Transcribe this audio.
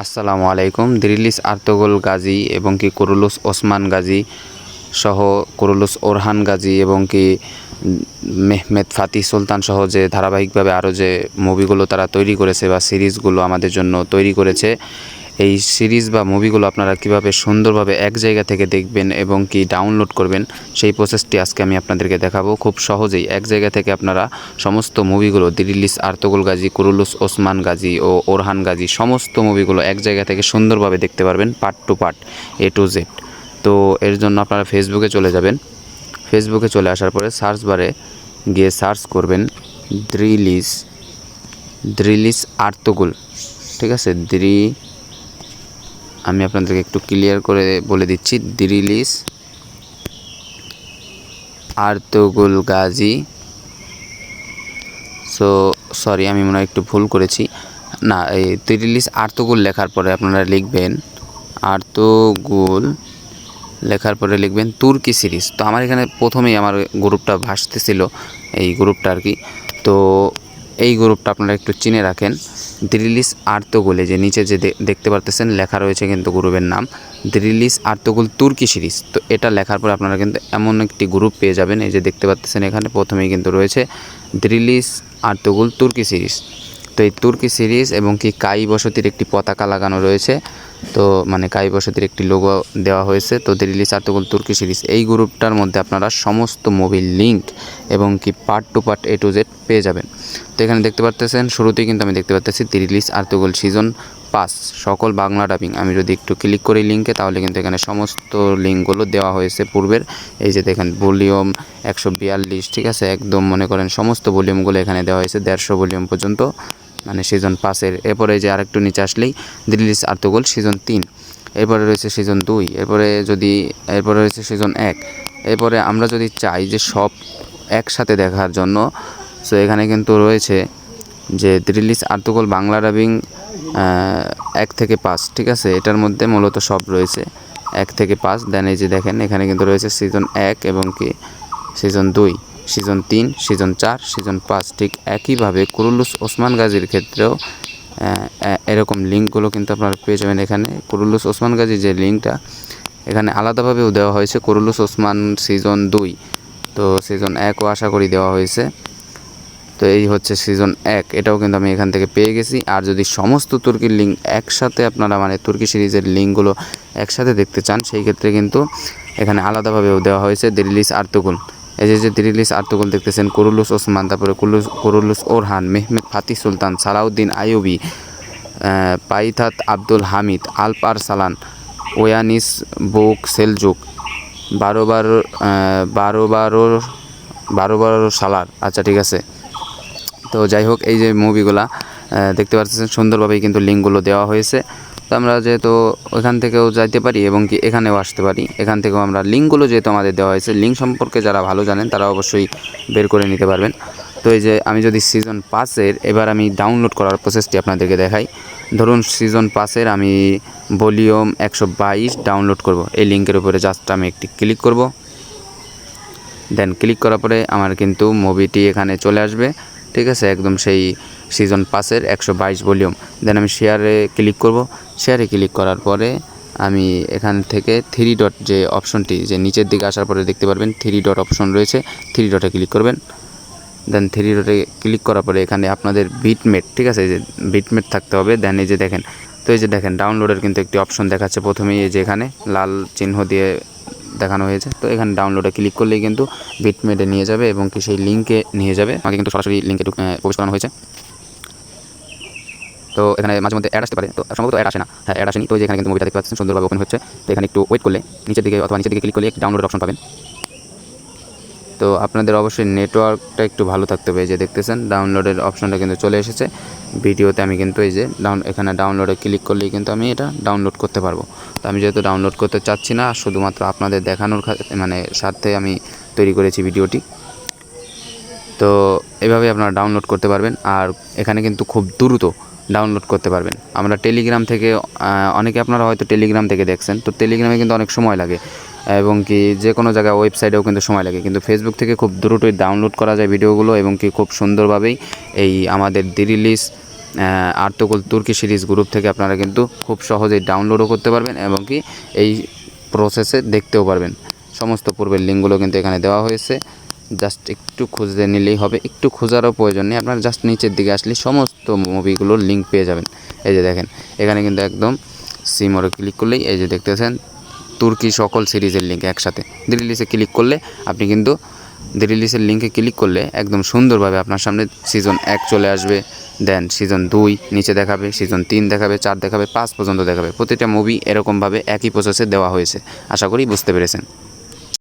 আসসালামু আলাইকুম। Dirilis Ertugrul Gazi এবং কি কুরুলুস ওসমান গাজী সহ কুরুলুস ওরহান গাজী এবং কি মেহমেদ ফাতিহ সুলতান সহ যে ধারাবাহিকভাবে আরও যে মুভিগুলো তারা তৈরি করেছে বা সিরিজগুলো আমাদের জন্য তৈরি করেছে, এই সিরিজ বা মুভিগুলো আপনারা কিভাবে সুন্দরভাবে এক জায়গা থেকে দেখবেন এবং কি ডাউনলোড করবেন, সেই প্রসেসটি আজকে আমি আপনাদেরকে দেখাবো। খুব সহজেই এক জায়গা থেকে আপনারা সমস্ত মুভিগুলো Dirilis Ertugrul Ghazi, Kurulus Osman Ghazi ও ওরহান গাজী সমস্ত মুভিগুলো এক জায়গা থেকে সুন্দরভাবে দেখতে পারবেন, part two part, A to Z। তো এর জন্য আপনারা ফেসবুকে চলে যাবেন। ফেসবুকে চলে আসার পরে সার্চ বারে গিয়ে সার্চ করবেন দিরিলিস আর্তুগরুল, ঠিক আছে। আমি আপনাদেরকে একটু ক্লিয়ার করে বলে দিচ্ছি, দিরিলিস আর্তুগরুল গাজী। সরি, আমি মনে হয় একটু ভুল করেছি। না, এই দিরিলিস আর্তুগরুল লেখার পরে আপনারা লিখবেন আর্তুগরুল, লেখার পরে লিখবেন তুর্কি সিরিজ। তো আমার এখানে প্রথমেই আমার গ্রুপটা ভাসতেছিল, এই গ্রুপটা আর কি। তো এই গ্রুপটা আপনারা একটু চিনে রাখেন। দিরিলিস আর্তুগরুল, যে নিচে যে দেখতে পারতেছেন লেখা রয়েছে কিন্তু গ্রুপের নাম দিরিলিস আর্তুগরুল তুর্কি সিরিজ। তো এটা লেখার পরে আপনারা কিন্তু এমন একটি গ্রুপ পেয়ে যাবেন, এই যে দেখতে পাচ্ছেন এখানে প্রথমেই কিন্তু রয়েছে দিরিলিস আর্তুগরুল তুর্কি সিরিজ। তো এই তুর্কি সিরিজ এবং কি কাই বসতির একটি পতাকা লাগানো রয়েছে, তো মানে কাই বসতির একটি লোগো দেওয়া হয়েছে। তো দিরিলিস আর্তুগরুল তুর্কি সিরিজ, এই গ্রুপটার মধ্যে আপনারা সমস্ত মুভির লিঙ্ক এবং কি part two part A to Z পেয়ে যাবেন। তো এখানে দেখতে পাচ্ছেন শুরুতেই কিন্তু আমি দেখতে পাচ্ছি দিরিলিস আর্তুগরুল সিজন 5 সকল বাংলা ডাবিং। আমি যদি একটু ক্লিক করি লিঙ্কে, তাহলে কিন্তু এখানে সমস্ত লিঙ্কগুলো দেওয়া হয়েছে পূর্বের। এই যে দেখেন ভলিউম 142, ঠিক আছে, একদম মনে করেন সমস্ত ভলিউমগুলো এখানে দেওয়া হয়েছে 150 ভলিউম পর্যন্ত, মানে সিজন 5-এর। এরপরে যে আরেকটু নিচে আসলেই দিরিলিস আর্তুগরুল সিজন 3, এরপরে রয়েছে সিজন 2, এরপরে রয়েছে সিজন 1। এরপরে আমরা যদি চাই যে সব একসাথে দেখার জন্য, সো এখানে কিন্তু রয়েছে যে দিরিলিস আর্তুগরুল বাংলা ডাবিং 1 থেকে 5, ঠিক আছে। এটার মধ্যে মূলত সব রয়েছে 1 থেকে 5। দেন এই যে দেখেন এখানে কিন্তু রয়েছে সিজন 1 এবং কি সিজন 2, সিজন 3, সিজন 4, সিজন 5। ঠিক একইভাবে কুরুলুস ওসমান গাজীর ক্ষেত্রেও এরকম লিঙ্কগুলো কিন্তু আপনারা পেয়ে যাবেন এখানে। কুরুলুস ওসমান গাজীর যে লিঙ্কটা এখানে আলাদাভাবেও দেওয়া হয়েছে, কুরুলুস ওসমান সিজন 2, তো সিজন 1ও আশা করি দেওয়া হয়েছে। তো এই হচ্ছে সিজন 1, এটাও কিন্তু আমি এখান থেকে পেয়ে গেছি। আর যদি সমস্ত তুর্কির লিঙ্ক একসাথে আপনারা মানে তুর্কি সিরিজের লিঙ্কগুলো একসাথে দেখতে চান, সেই ক্ষেত্রে কিন্তু এখানে আলাদাভাবেও দেওয়া হয়েছে দিরিলিস আর্তুগরুল। এই যে দিরিলিস আর্তুগরুল দেখতেছেন, কুরুলুস ওসমান, তারপরে কুরুলুস ওরহান, মেহমেদ ফাতিহ সুলতান, সালাউদ্দিন আইয়ুবী, পাইথাত আব্দুল হামিদ, আলপ আরসালান, ওয়ানিস বুক সেলজুক, বারো বারো সালার। আচ্ছা, ঠিক আছে। তো যাই হোক, এই যে মুভিগুলা দেখতে পাচ্ছেন সুন্দরভাবেই কিন্তু লিঙ্কগুলো দেওয়া হয়েছে। তো আমরা যেহেতু ওইখান থেকেও যাইতে পারি এবং কি এখানেও আসতে পারি, এখান থেকেও আমরা লিঙ্কগুলো যেহেতু আমাদের দেওয়া হয়েছে, লিঙ্ক সম্পর্কে যারা ভালো জানেন তারা অবশ্যই বের করে নিতে পারবেন। তো এই যে আমি যদি সিজন 5-এর এবার আমি ডাউনলোড করার প্রসেসটি আপনাদেরকে দেখাই। ধরুন সিজন 5-এর আমি ভলিউম 122 ডাউনলোড করব। এই লিঙ্কের উপরে জাস্ট আমি একটি ক্লিক করব। দেন ক্লিক করার পরে আমার কিন্তু মুভিটি এখানে চলে আসবে, ঠিক আছে, একদম সেই সিজন 5-এর 122 ভলিউম। দেন আমি শেয়ারে ক্লিক করব। শেয়ারে ক্লিক করার পরে আমি এখান থেকে 3 ডট যে অপশনটি, যে নিচের দিকে আসার পরে দেখতে পারবেন 3 ডট অপশন রয়েছে, 3 ডটে ক্লিক করবেন। দেন 3 ডটে ক্লিক করার পরে এখানে আপনাদের বিটমেট, ঠিক আছে, এই যে বিটমেট থাকতে হবে। দেন এই যে দেখেন, তো এই যে দেখেন ডাউনলোডের কিন্তু একটি অপশন দেখাচ্ছে প্রথমেই, এই যে এখানে লাল চিহ্ন দিয়ে দেখানো হয়েছে। তো এখানে ডাউনলোডে ক্লিক করলেই কিন্তু বিটমেটে নিয়ে যাবে এবং কি সেই লিঙ্কে নিয়ে যাবে। আমাকে কিন্তু সরাসরি লিঙ্কে প্রবেশ করানো হয়েছে। তো এখানে মাঝে মধ্যে অ্যাড আসতে পারে, তো সম্ভবত অ্যাড আসে না, হ্যাঁ অ্যাড আসেনি। তো যেখানে কিন্তু মুভিটা দেখতে পাচ্ছেন সুন্দরভাবে ওপেন হচ্ছে। তো এখানে একটু ওয়েট করলে নিচের দিকে ক্লিক করলে একটি ডাউনলোডের অপশন পাবেন। তো আপনাদের অবশ্যই নেটওয়ার্কটা একটু ভালো থাকতে হবে। এই যে দেখতেছেন ডাউনলোডের অপশনটা কিন্তু চলে এসেছে ভিডিওতে। আমি কিন্তু এই যে এখানে ডাউনলোডে ক্লিক করলেই কিন্তু আমি এটা ডাউনলোড করতে পারবো। তো আমি যেহেতু ডাউনলোড করতে চাচ্ছি না, শুধুমাত্র আপনাদের দেখানোর মানে স্বার্থে আমি তৈরি করেছি ভিডিওটি। তো এভাবে আপনারা ডাউনলোড করতে পারবেন। আর এখানে কিন্তু খুব দ্রুত ডাউনলোড করতে পারবেন। আমরা টেলিগ্রাম থেকে, অনেকে আপনারা হয়তো টেলিগ্রাম থেকে দেখছেন, তো টেলিগ্রামে কিন্তু অনেক সময় লাগে এবং কি যে কোনো জায়গায় ওয়েবসাইটেও কিন্তু সময় লাগে, কিন্তু ফেসবুক থেকে খুব দ্রুতই ডাউনলোড করা যায় ভিডিওগুলো এবং কি খুব সুন্দরভাবেই এই আমাদের দিরিলিস আর্তুগোল তুর্কি সিরিজ গ্রুপ থেকে আপনারা কিন্তু খুব সহজেই ডাউনলোডও করতে পারবেন এবং কি এই প্রসেসে দেখতেও পারবেন। সমস্ত পূর্বের লিঙ্কগুলো কিন্তু এখানে দেওয়া হয়েছে, জাস্ট একটু খুঁজে নিলেই হবে, একটু খোঁজারও প্রয়োজন নেই, আপনার জাস্ট নিচের দিকে আসলে সমস্ত মুভিগুলোর লিঙ্ক পেয়ে যাবেন। এই যে দেখেন এখানে কিন্তু একদম সিমোরে ক্লিক করলেই এই যে দেখতেছেন তুর্কি সকল সিরিজের লিঙ্ক একসাথে। দি রিলিজে ক্লিক করলে আপনি কিন্তু দি রিলিজের লিঙ্কে ক্লিক করলে একদম সুন্দরভাবে আপনার সামনে সিজন 1 চলে আসবে, দেন সিজন 2 নিচে দেখাবে, সিজন 3 দেখাবে, 4 দেখাবে, 5 পর্যন্ত দেখাবে। প্রতিটা মুভি এরকমভাবে একই প্রসেসে দেওয়া হয়েছে। আশা করি বুঝতে পেরেছেন।